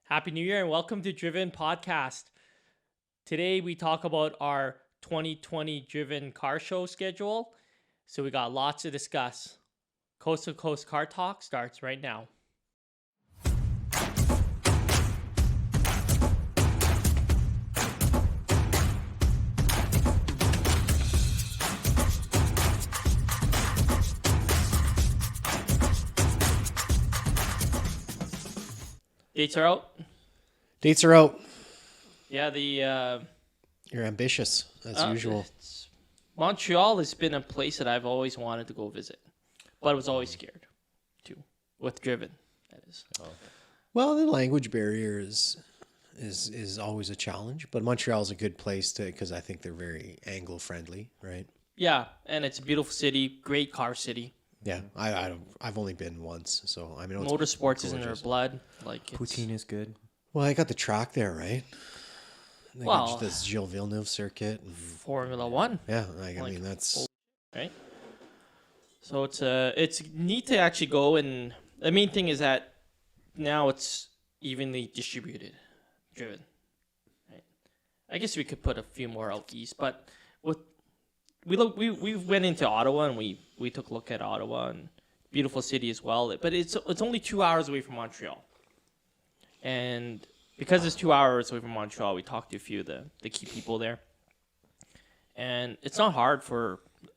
Happy New Year and welcome to Driven Podcast. Today we talk about our 2020 Driven car show schedule. So we got lots to discuss. Coast to Coast Car Talk starts right now. Dates are out. Dates are out. Yeah, You're ambitious, as usual. Montreal has been a place that I've always wanted to go visit, but I was always scared too, with Driven, that is. Well, the language barrier is always a challenge, but Montreal is a good place because I think they're very Anglo-friendly, right? Yeah, and it's a beautiful city, great car city. Yeah, I've only been once, so I mean, Motorsports is in their blood. Poutine is good. Well, I got the track there, right? Well, this Gilles Villeneuve circuit. Formula One. Yeah, I mean that's right. So it's neat to actually go, and the main thing is that now it's evenly distributed, Driven. Right. I guess we could put a few more out east, but we went into Ottawa and we took a look at Ottawa, and beautiful city as well. But it's only 2 hours away from Montreal, and because it's 2 hours away from Montreal, we talked to a few of the key people there, and it's not hard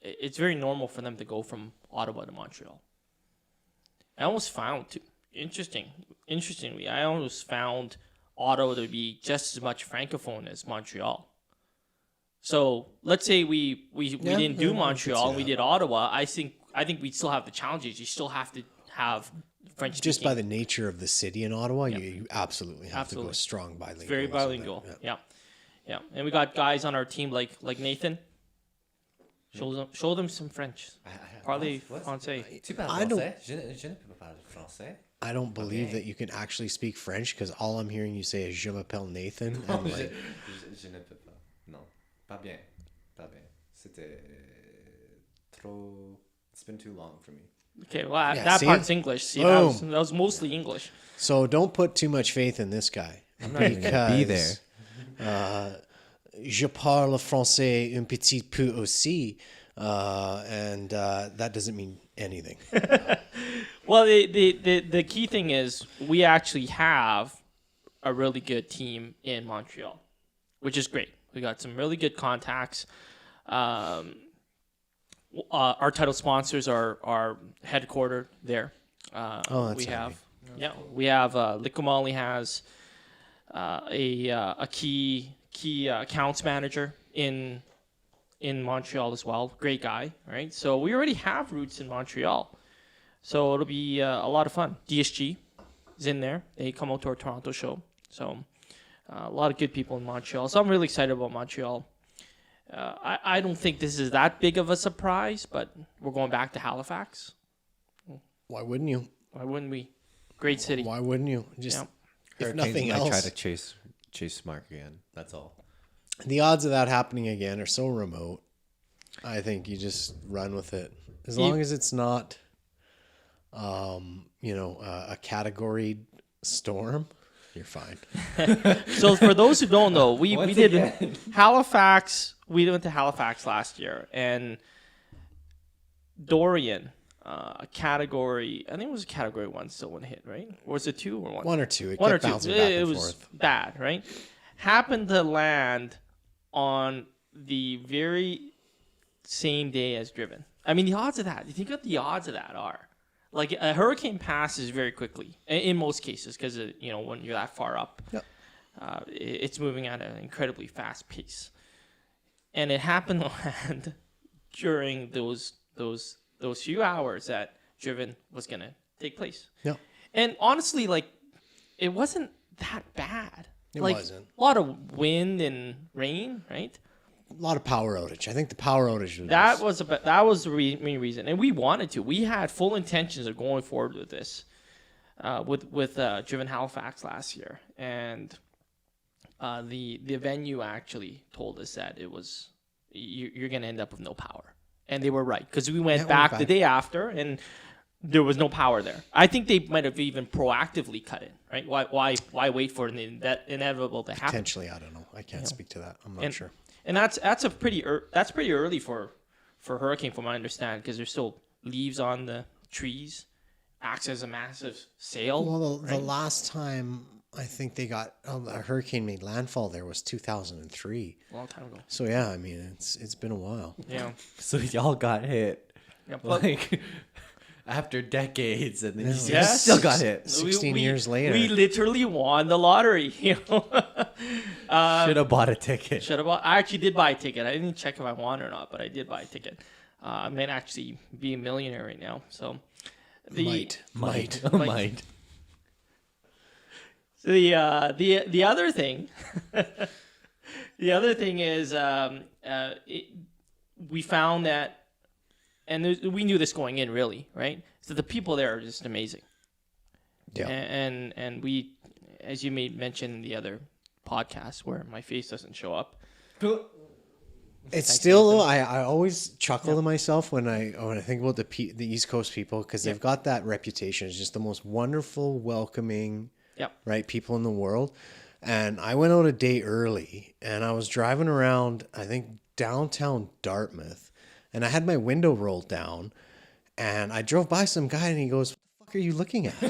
it's very normal for them to go from Ottawa to Montreal. I almost found interestingly, I almost found Ottawa to be just as much francophone as Montreal. So let's say we didn't do Montreal and we did Ottawa. I think we'd still have the challenges. You still have to have French speaking. just by the nature of the city in Ottawa. Yep. You absolutely have to go strong bilingual. It's very bilingual. Yeah. And we got guys on our team like Nathan. Show them some French. Parlez français. Tu parles français? Je ne peux pas parler français. I don't believe that you can actually speak French because all I'm hearing you say is "Je m'appelle Nathan." Non, je ne peux pas. Non, pas bien. C'était trop. It's been too long for me. Okay, well that part's English. See, that was mostly English. So don't put too much faith in this guy. I'm not even gonna be there. Je parle français un petit peu aussi, and that doesn't mean anything. Well, the key thing is we actually have a really good team in Montreal, which is great. We got some really good contacts. Our title sponsors are headquartered there. That's we have, handy. we have Likumali has a key accounts manager in Montreal as well. Great guy, right? So we already have roots in Montreal. So it'll be a lot of fun. DSG is in there. They come out to our Toronto show. So a lot of good people in Montreal. So I'm really excited about Montreal. I don't think this is that big of a surprise, but we're going back to Halifax. Why wouldn't you? Why wouldn't we? Great city. Why wouldn't you? Just if nothing might else. try to chase Mark again. That's all. The odds of that happening again are so remote. I think you just run with it as long as it's not, a category storm. You're fine. So for those who don't know, we did Halifax. We went to Halifax last year, and Dorian, a category. I think it was a category 1 still one hit, right? Or was it 2 or 1? 1 or 2. It One or kept two. bouncing back It and was forth. bad, right? Happened to land on the very same day as Driven. I mean, the odds of that. You think what the odds of that are? Like a hurricane passes very quickly in most cases because when you're that far up, Yep. It's moving at an incredibly fast pace, and it happened to land during those few hours that Driven was gonna take place. Yeah. And honestly, it wasn't that bad. It wasn't. A lot of wind and rain, right? A lot of power outage. I think the power outage That was the main reason, and we wanted to. We had full intentions of going forward with this, with Driven Halifax last year, and the venue actually told us that it was you're going to end up with no power, and they were right because we went back the day after, and there was no power there. I think they might have even proactively cut it, right? Why wait for that inevitable to happen? Potentially, I don't know. I can't speak to that. I'm not sure. And that's pretty early for hurricane, from what I understand, because there's still leaves on the trees, acts as a massive sail. Well, the last time I think they got a hurricane made landfall there was 2003. A long time ago. So yeah, I mean it's been a while. Yeah. So y'all got hit. Yeah, but Like after decades, and then you Yes. still got hit. 16 years later. we literally won the lottery. You know, Should have bought a ticket. should have bought. I actually did buy a ticket. I didn't check if I won or not, but I did buy a ticket. I might actually be a millionaire right now. So Might. Might. So the other thing, the other thing is we found that, and we knew this going in, really, right? So the people there are just amazing. Yeah. And we, as you made mention in the other podcast where my face doesn't show up. It's still though. I always chuckle to myself when I think about the East Coast people, because they've got that reputation as just the most wonderful, welcoming, right, people in the world. And I went out a day early, and I was driving around, I think downtown Dartmouth, and I had my window rolled down, and I drove by some guy, and he goes, "What the fuck are you looking at?"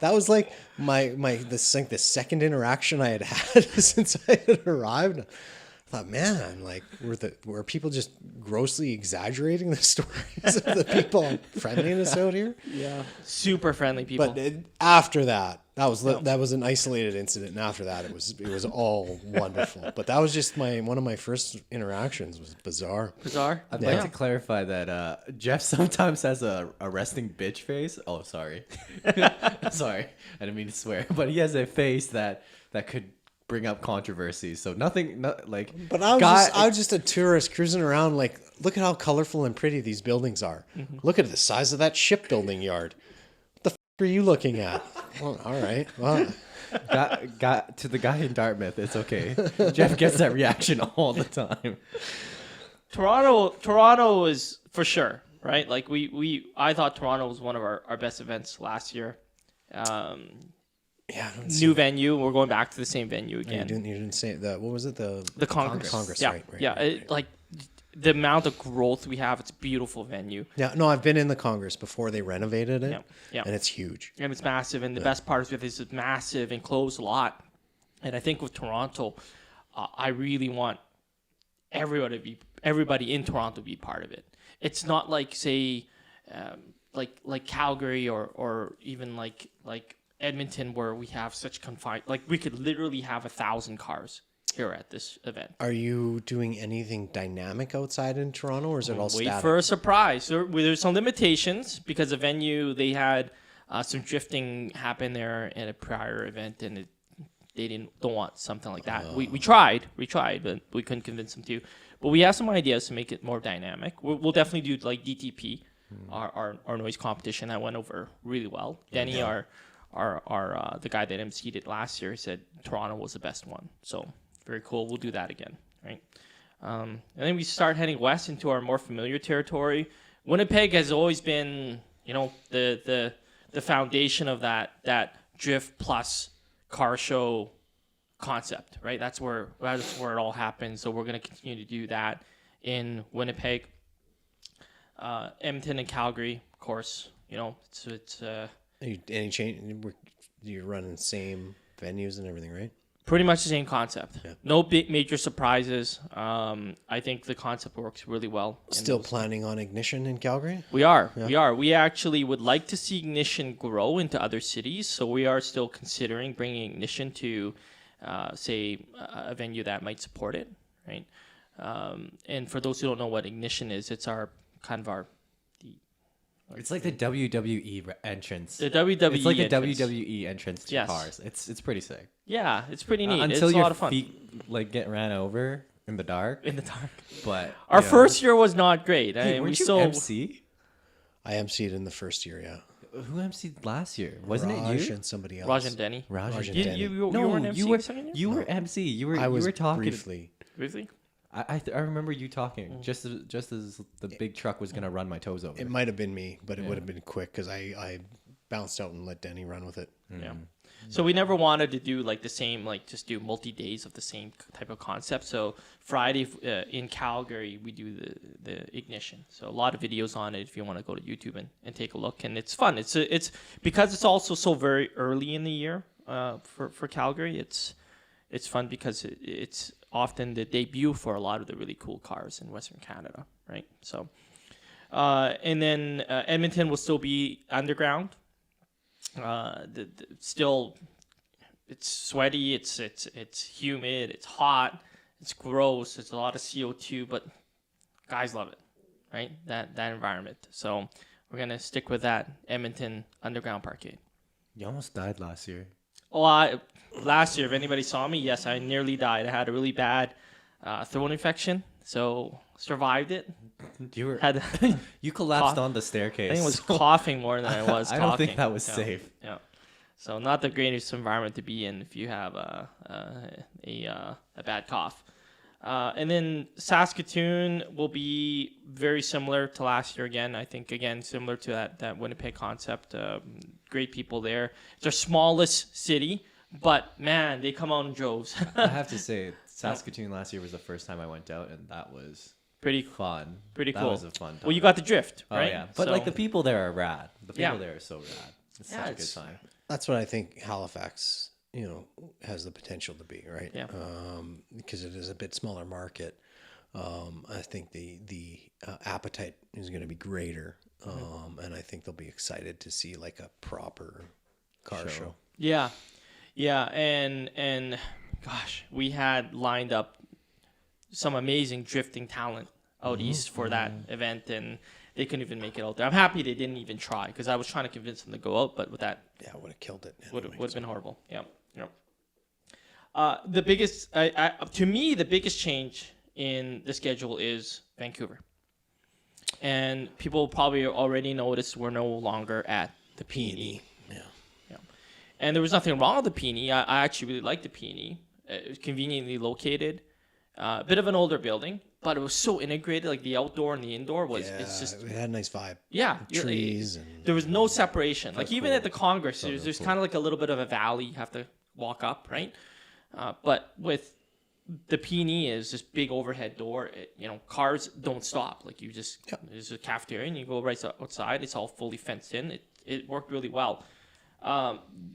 That was like the second interaction I had since I had arrived. I thought, man, like, were people just grossly exaggerating the stories of the people friendliness out here? Yeah, super friendly people. But after that was an isolated incident, and after that it was all wonderful. But that was just one of my first interactions. Was bizarre. I'd like to clarify that Jeff sometimes has a resting bitch face. Oh, sorry. Sorry. I didn't mean to swear. But he has a face that could bring up controversy. So nothing, like... But I was just a tourist cruising around, like, look at how colorful and pretty these buildings are. Mm-hmm. Look at the size of that shipbuilding yard. What the f*** are you looking at? Well, all right. Well... Got to the guy in Dartmouth. It's okay. Jeff gets that reaction all the time. Toronto is for sure, right? Like I thought Toronto was one of our best events last year. New venue. We're going back to the same venue again. You didn't say that. What was it? The Congress. Congress, Yeah, right. Right. Like the amount of growth we have. It's a beautiful venue. Yeah. No, I've been in the Congress before they renovated it. Yeah. And it's huge. And it's massive. And the best part is it's a massive enclosed lot. And I think with Toronto, I really want everybody in Toronto to be part of it. It's not like, say, like Calgary or even like Edmonton, where we have such confined, like we could literally have 1,000 cars here at this event. Are you doing anything dynamic outside in Toronto, or is it all static? Wait for a surprise. There's some limitations because the venue, they had some drifting happen there at a prior event, and they don't want something like that. We tried, but we couldn't convince them to. But we have some ideas to make it more dynamic. We'll definitely do like DTP, our noise competition. That went over really well. Denny, the guy that emceed it last year, said Toronto was the best one. So very cool. We'll do that again, right? And then we start heading west into our more familiar territory. Winnipeg has always been, the foundation of that drift plus car show concept, right? That's where it all happens. So we're going to continue to do that in Winnipeg, Edmonton, and Calgary, of course. It's Any change? You're running the same venues and everything, right? pretty much the same concept. Yeah. No big major surprises. I think the concept works really well. Still planning on Ignition in Calgary? We are. We actually would like to see Ignition grow into other cities. So we are still considering bringing Ignition to, say, a venue that might support it, right? And for those who don't know what Ignition is, it's it's like the WWE entrance. The WWE. It's like a entrance. WWE entrance to cars. It's pretty sick. Yeah, it's pretty neat. Until it's a your lot of fun. feet get ran over in the dark. But our first year was not great. Hey, we weren't you still MC? I emceed in the first year, yeah. Who MC'd last year? Wasn't Raj it you? and somebody else. Raj and Denny. Raj and You Denny. weren't MC second year? You were MC. You were I was talking briefly. Briefly? I remember you talking just as the big truck was gonna run my toes over. It might have been me, but it would have been quick because I bounced out and let Denny run with it. Yeah. So we never wanted to do like the same, like just do multi-days of the same type of concept. So Friday in Calgary, we do the ignition. So a lot of videos on it if you want to go to YouTube and take a look. And it's fun. It's because it's also so very early in the year for Calgary. It's fun because it's often the debut for a lot of the really cool cars in Western Canada, right? So, and then Edmonton will still be underground. Still, it's sweaty, it's humid, it's hot, it's gross, it's a lot of CO2, but guys love it, right? That environment. So we're gonna stick with that Edmonton underground parkade. You almost died last year. Oh, last year, if anybody saw me, yes, I nearly died. I had a really bad throat infection, so survived it. You collapsed on the staircase. I think I was coughing more than I was talking. I don't think that was safe. Yeah. So not the greatest environment to be in if you have a bad cough. And then Saskatoon will be very similar to last year again. I think, again, similar to that Winnipeg concept. Great people there. It's our smallest city, but, man, they come out in droves. I have to say, Saskatoon last year was the first time I went out, and that was pretty fun. Pretty cool. That was a fun time. Well, you got the drift, right? Oh, yeah. But, like, the people there are rad. The people Yeah. there are so rad. It's such a good time. That's what I think Halifax, has the potential to be, right? Yeah. Because it is a bit smaller market. I think the appetite is going to be greater, and I think they'll be excited to see like a proper car show. Yeah, and gosh, we had lined up some amazing drifting talent out east for that event, and they couldn't even make it out there. I'm happy they didn't even try because I was trying to convince them to go out, but with that, Yeah, would have killed it. would have been horrible. Yeah. The biggest, to me, the biggest change in the schedule is Vancouver, and people probably already noticed we're no longer at the P&E. Yeah. And there was nothing wrong with the P&E. I actually really liked the P&E. It was conveniently located, a bit of an older building, but it was so integrated. Like the outdoor and the indoor was. Yeah, It's just. it had a nice vibe. Yeah, Trees and there was no separation. Like even cool. at the Congress, there's kind of like a little bit of a valley you have to walk up, right? But with the P&E is this big overhead door. Cars don't stop. Like there's a cafeteria and you go right outside. It's all fully fenced in. It worked really well.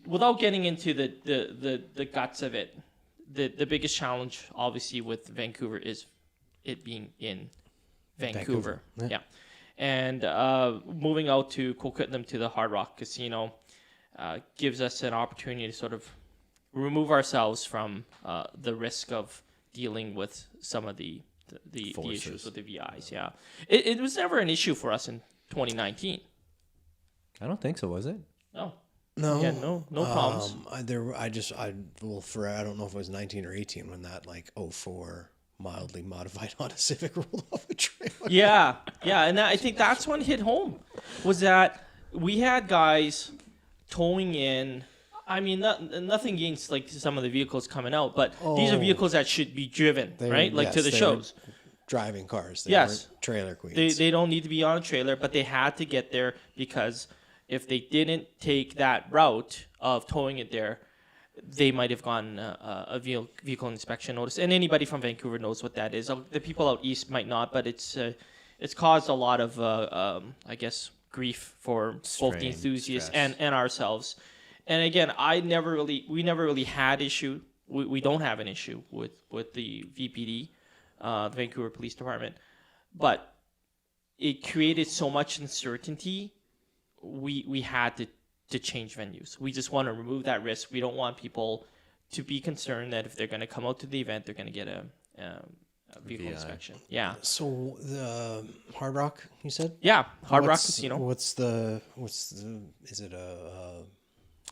Without getting into the guts of it, the biggest challenge obviously with Vancouver is it being in Vancouver. Yeah. And moving out to Coquitlam to the Hard Rock Casino gives us an opportunity to sort of remove ourselves from the risk of dealing with some of the issues with the VIs. Yeah. It was never an issue for us in 2019. I don't think so, was it? No. No, Yeah, no problems. I don't know if it was 19 or 18 when that 04 mildly modified Honda Civic rolled off the trailer. Yeah, and I think that's when it hit home, was that we had guys towing in. I mean, nothing against some of the vehicles coming out, but these are vehicles that should be driven, right? To the shows. Driving cars. They Yes. weren't trailer queens. They don't need to be on a trailer, but they had to get there because if they didn't take that route of towing it there, they might have gotten a vehicle inspection notice. And anybody from Vancouver knows what that is. The people out east might not, but it's caused a lot of, I guess, grief for both the enthusiasts and ourselves. And again, we never really had issue. We don't have an issue with the VPD, the Vancouver Police Department, but it created so much uncertainty. We had to change venues. We just want to remove that risk. We don't want people to be concerned that if they're going to come out to the event, they're going to get a vehicle inspection. Yeah. So the Hard Rock, you said? Yeah, Hard Rock Casino. Is it a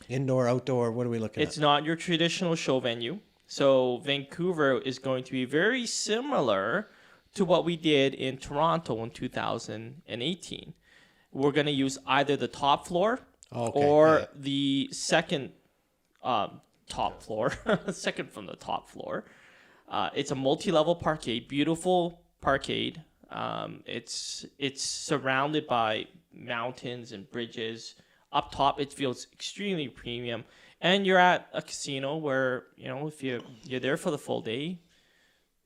indoor, outdoor? What are we looking at? It's not your traditional show venue. So Vancouver is going to be very similar to what we did in Toronto in 2018. We're going to use either the top floor or the second top floor, second from the top floor. It's a multi-level parkade, beautiful parkade. It's surrounded by mountains and bridges. Up top, it feels extremely premium. And you're at a casino where, if you're there for the full day,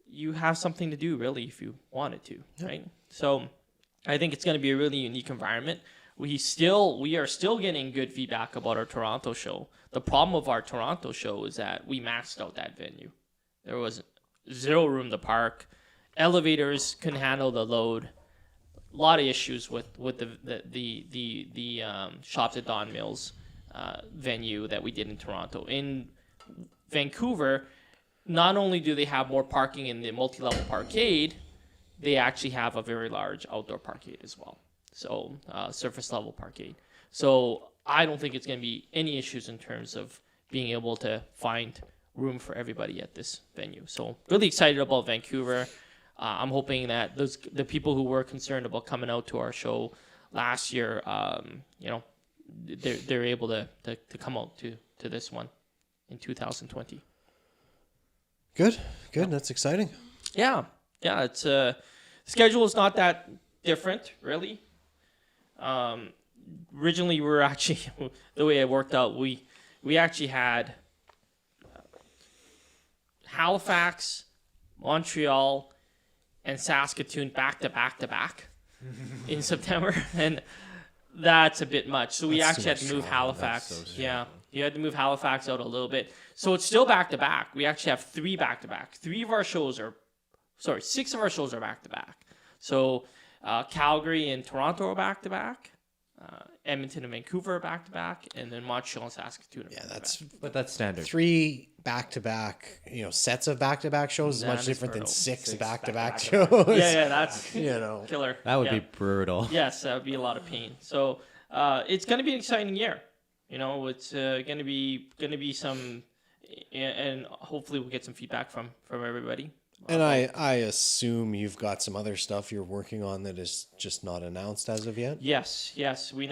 you have something to do, really, if you wanted to, right? So I think it's going to be a really unique environment. We are still getting good feedback about our Toronto show. The problem of our Toronto show is that we maxed out that venue. There was zero room to park. Elevators couldn't handle the load. A lot of issues with the Shops at Don Mills venue that we did in Toronto. In Vancouver, not only do they have more parking in the multi-level parkade, they actually have a very large outdoor parkade as well. So surface level parkade. So I don't think it's going to be any issues in terms of being able to find room for everybody at this venue. So really excited about Vancouver. I'm hoping that the people who were concerned about coming out to our show last year, they're able to come out to this one in 2020. Good. That's exciting. Yeah. It's schedule is not that different, really. Originally, we were actually the way it worked out. We actually had Halifax, Montreal, and Saskatoon back to back in September, and that's a bit much. So we actually had to move Halifax. You had to move Halifax out a little bit. So it's still back to back. We actually have 3 back to back. 6 of our shows are back to back. So Calgary and Toronto are back to back. Edmonton and Vancouver are back to back, and then Montreal and Saskatoon. But that's standard. 3 back-to-back, sets of back-to-back shows is much different than 6 back-to-back shows. Yeah, that's killer. That would be brutal. Yes, that would be a lot of pain. So it's going to be an exciting year. It's going to be some, and hopefully we'll get some feedback from everybody. And I assume you've got some other stuff you're working on that is just not announced as of yet? Yes. We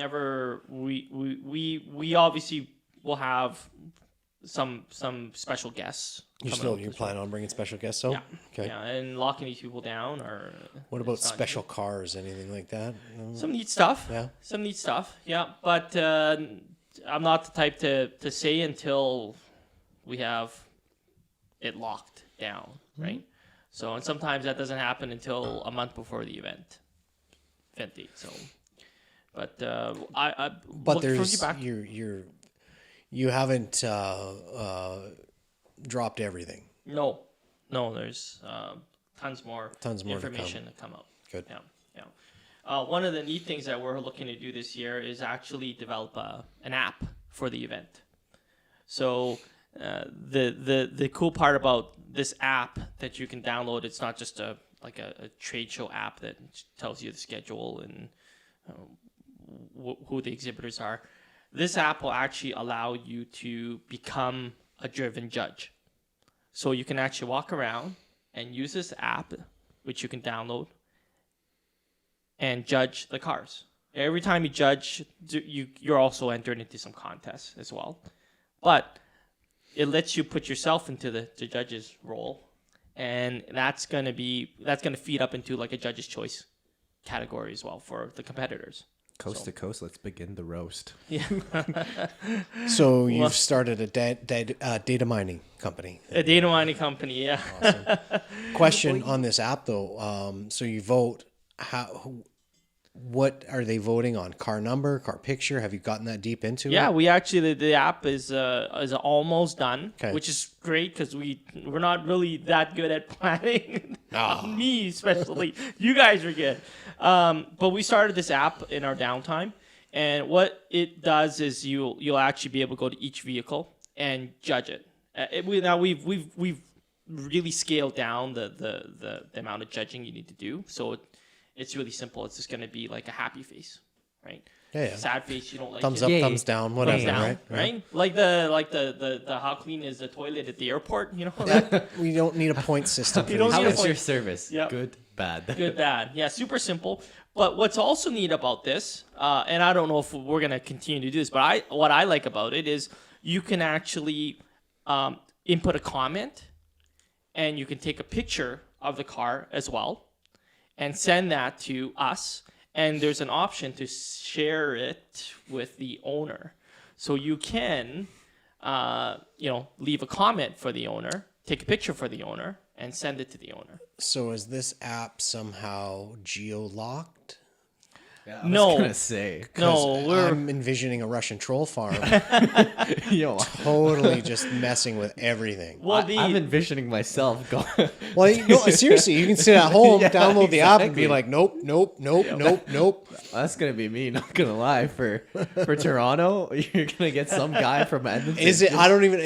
obviously will have some special guests. You plan on bringing special guests out? Yeah. Okay. Yeah, and locking these people down or what about special cars, anything like that? No? Some neat stuff. Yeah. Some neat stuff. Yeah, but I'm not the type to say until we have it locked down, right? So, and sometimes that doesn't happen until a month before the event date. So, but but there's you haven't dropped everything. No, there's tons more information to come out. Good. Yeah. One of the neat things that we're looking to do this year is actually develop an app for the event. So the cool part about this app that you can download, it's not just a trade show app that tells you the schedule and who the exhibitors are. This app will actually allow you to become a driven judge. So you can actually walk around and use this app, which you can download, and judge the cars. Every time you judge, you're also entered into some contests as well. But it lets you put yourself into the judge's role, and that's gonna feed up into like a judge's choice category as well for the competitors. Coast to coast, let's begin the roast. Yeah. So you've started a data mining company. A data mining company, yeah. Awesome. Question on this app though. So you vote. What are they voting on? Car number, car picture? Have you gotten that deep into it? Yeah, we actually the app is almost done, okay. Which is great because we're not really that good at planning. Me especially, you guys are good. But we started this app in our downtime, and what it does is you'll actually be able to go to each vehicle and judge it. We've really scaled down the amount of judging you need to do, so. It's really simple. It's just going to be like a happy face, right? Yeah. Sad face, you don't like thumbs it. up, thumbs down, whatever, thumbs down, right? Like the how clean is the toilet at the airport, That, we don't need a point system. How is your service? Yep. Good, bad. Good, bad. Yeah, super simple. But what's also neat about this, and I don't know if we're going to continue to do this, but what I like about it is you can actually input a comment, and you can take a picture of the car as well and send that to us. And there's an option to share it with the owner. So you can, leave a comment for the owner, take a picture for the owner, and send it to the owner. So is this app somehow geo-locked? Yeah, No. I was gonna say. No, I'm envisioning a Russian troll farm Yo, totally just messing with everything. well, I'm envisioning myself going. Well, seriously, you can sit at home, Yeah, download the app, and be exactly. like, nope. That's gonna be me. Not gonna lie. For Toronto, you're gonna get some guy from Edmonton. Is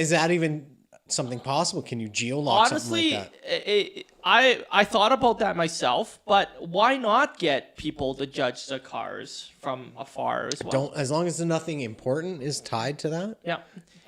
that even something possible? Can you geo-lock honestly, something like that? I thought about that myself, but why not get people to judge the cars from afar as well? As long as nothing important is tied to that, Yeah,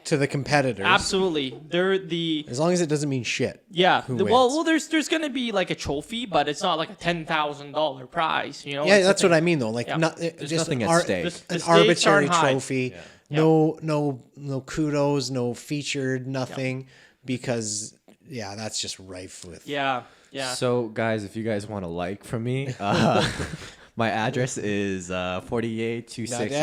to the competitors. absolutely. They're the As long as it doesn't mean shit. yeah. Who Well, there's gonna be like a trophy, but it's not like a $10,000 prize. You know? Yeah, It's that's the what I thing. mean though. Like, Yeah. There's just nothing an, at stake. The an stakes arbitrary aren't high. trophy. No kudos, no featured, nothing, because that's just rife with. Yeah. So, guys, if you guys want a like from me, my address is 48260.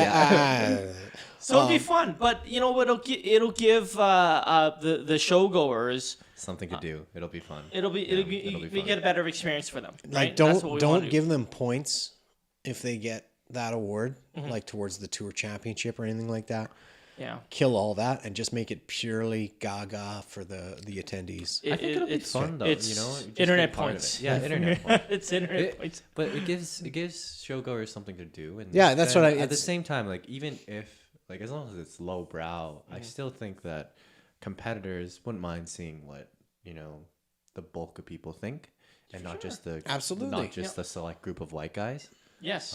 So it'll be fun, but you know what? It'll give the show goers Something to do. It'll be fun. it'll be be we fun. get a better experience for them. Like, Right? That's what we wanna don't do. give them points if they get that award, like towards the tour championship or anything like that. Yeah. Kill all that and just make it purely gaga for the attendees. I think it'll be it's fun though. It's just be internet part of points. it. Yeah, internet points. It's internet points. But it gives showgoers something to do, and Yeah, that's then what at the it's- same time, like even if like as long as it's low brow, I still think that competitors wouldn't mind seeing what the bulk of people think, and not just Absolutely. not just the select group of white guys. Yes.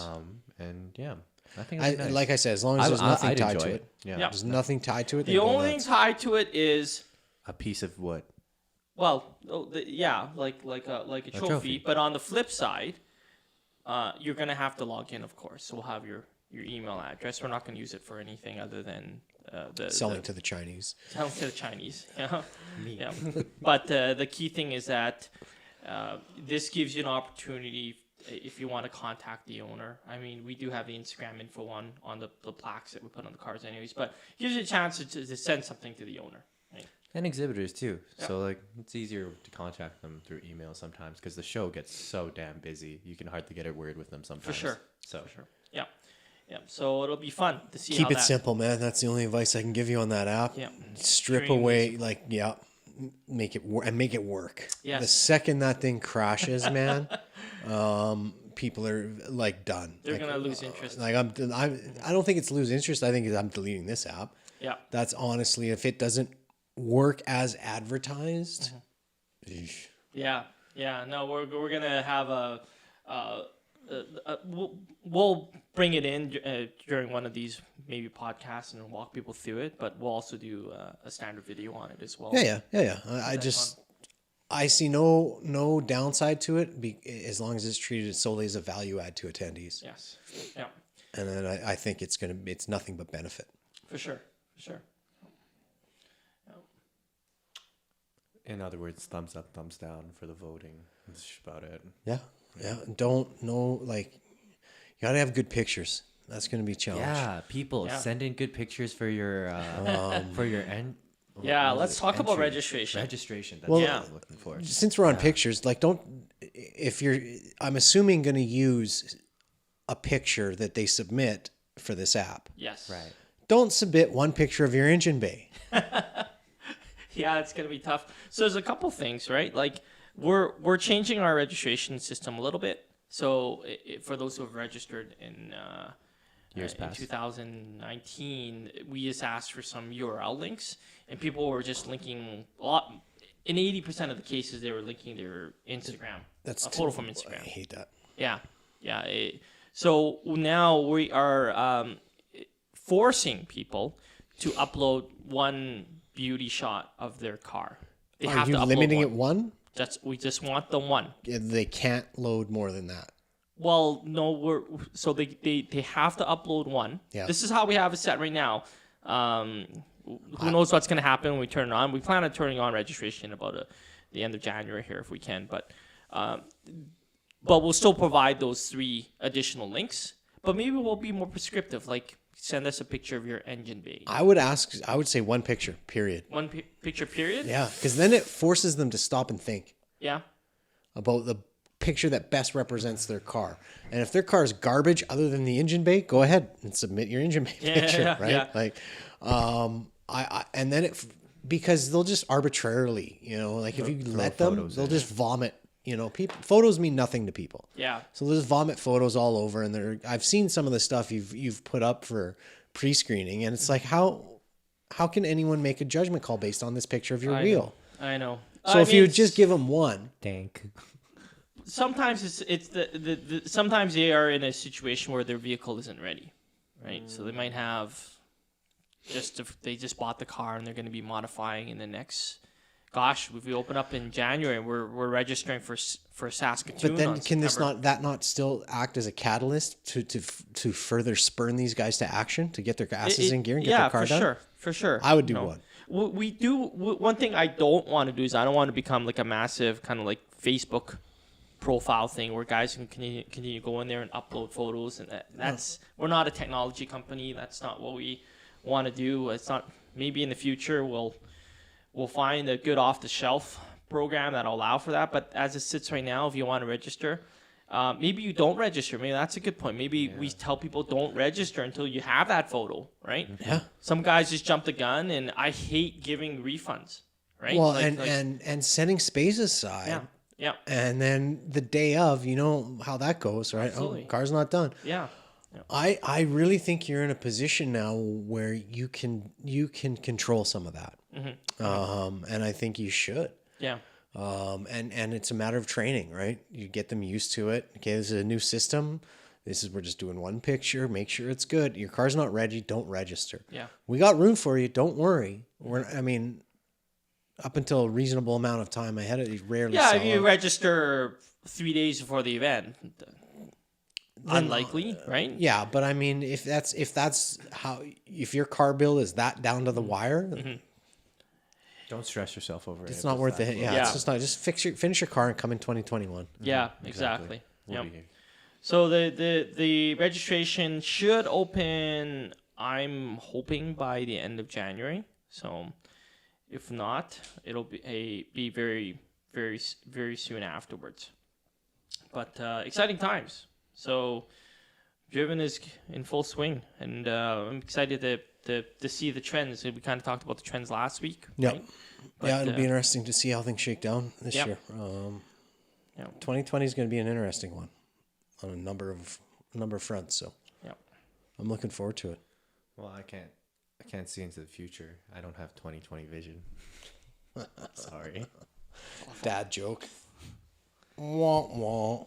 And yeah, I think it'd be nice. Like I said, as long as there's nothing I'd tied enjoy to it. Yeah. Yeah. There's nothing tied to it. The only thing tied to it is A piece of wood. well, like a trophy. trophy. But on the flip side, you're gonna have to log in, of course. So we'll have your email address. We're not gonna use it for anything other than selling to the Chinese. selling to the Chinese. Yeah. But the key thing is that this gives you an opportunity if you want to contact the owner. I mean, we do have the Instagram info on the plaques that we put on the cars anyways, but it gives you a chance to send something to the owner. Right? And exhibitors too. Yeah. So like it's easier to contact them through email sometimes because the show gets so damn busy. You can hardly get a word with them sometimes. For sure. So For sure. Yeah. Yeah. So it'll be fun to see Keep how it that, simple, man. That's the only advice I can give you on that app. Yeah. Strip Extremely away, make it work and make it work. Yes. The second that thing crashes, man, people are like done. They're gonna lose interest. Like I don't think it's lose interest. I think I'm deleting this app. Yeah. That's honestly, if it doesn't work as advertised, eesh. Yeah. Yeah. No, we're gonna have we'll bring it in during one of these maybe podcasts and walk people through it, but we'll also do a standard video on it as well. Yeah. I see no downside to it as long as it's treated solely as a value add to attendees. Yes. Yeah. And then I think it's nothing but benefit. For sure. in other words, thumbs up, thumbs down for the voting. That's just about it. Yeah. Don't know, like, you gotta have good pictures. That's gonna be a challenge. Yeah, people send in good pictures for your end. Yeah, what was let's it? talk about Entry. registration. Registration. That's Well, what I was looking for. Since we're on pictures, like, I'm assuming gonna use a picture that they submit for this app. Yes. Right. Don't submit one picture of your engine bay. Yeah, it's gonna be tough. So there's a couple things, right? Like we're changing our registration system a little bit. So for those who have registered in Years in past. 2019, we just asked for some URL links, and people were just linking a lot. In 80% of the cases, they were linking their Instagram. That's a photo from Instagram. I hate that. Yeah. So now we are forcing people to upload one beauty shot of their car. They Are have you to upload limiting one. it one? We just want the one. They can't load more than that. Well, no, they have to upload one. Yeah. This is how we have it set right now. Who knows what's going to happen when we turn it on? We plan on turning on registration in about the end of January here if we can. But we'll still provide those 3 additional links. But maybe we'll be more prescriptive, like send us a picture of your engine bay. I would say 1 picture, period. One picture, period? Yeah, because then it forces them to stop and think Yeah. about the picture that best represents their car. And if their car is garbage other than the engine bay, go ahead and submit your engine bay picture, right? Yeah. Like, and then because they'll just arbitrarily, like if you let them, they'll just vomit. Photos mean nothing to people. Yeah. So they'll just vomit photos all over, and I've seen some of the stuff you've put up for pre-screening, and it's like how can anyone make a judgment call based on this picture of your wheel? I know. So if you just give them one, Dank. Sometimes it's the sometimes they are in a situation where their vehicle isn't ready, right? So they might have they just bought the car and they're going to be modifying in the next. Gosh, if we open up in January, we're registering for Saskatoon. But then can that not still act as a catalyst to further spurn these guys to action, to get their asses in gear and get their car done? For sure. I would do one. We do one thing I don't want to do is I don't want to become like a massive kind of like Facebook profile thing where guys can continue to go in there and upload photos, and that's we're not a technology company. That's not what we want to do. It's not. Maybe in the future we'll find a good off-the-shelf program that'll allow for that. But as it sits right now, if you want to register, maybe you don't register. Maybe that's a good point. Maybe we tell people don't register until you have that photo, right? Yeah. Some guys just jump the gun, and I hate giving refunds, right? Well, and setting space aside. Yeah. Yeah. And then the day of, how that goes, right? Absolutely. Oh, car's not done. Yeah. I really think you're in a position now where you can control some of that. Mm-hmm. And I think you should. Yeah. And it's a matter of training, right? You get them used to it. Okay, this is a new system. We're just doing 1 picture. Make sure it's good. Your car's not ready. Don't register. Yeah. We got room for you. Don't worry. Up until a reasonable amount of time ahead of you, rarely. Yeah, if you register 3 days before the event, unlikely, right? Yeah, but if your car bill is that down to the wire, Don't stress yourself over it. it's not worth it. Yeah, Yeah. it's just not. Just finish your car and come in 2021. Yeah, exactly. We'll Yep. be here. So the registration should open, I'm hoping, by the end of January. So if not, it'll be very, very, very soon afterwards. But exciting times. So Driven is in full swing, and I'm excited to see the trends. We kind of talked about the trends last week. Yeah, Right? yeah, it'll be interesting to see how things shake down this Yep. year. Yeah. 2020 is going to be an interesting one on a number of fronts. So Yeah. I'm looking forward to it. Well, I can't see into the future. I don't have 2020 vision. Sorry. Dad joke. Wah, wah.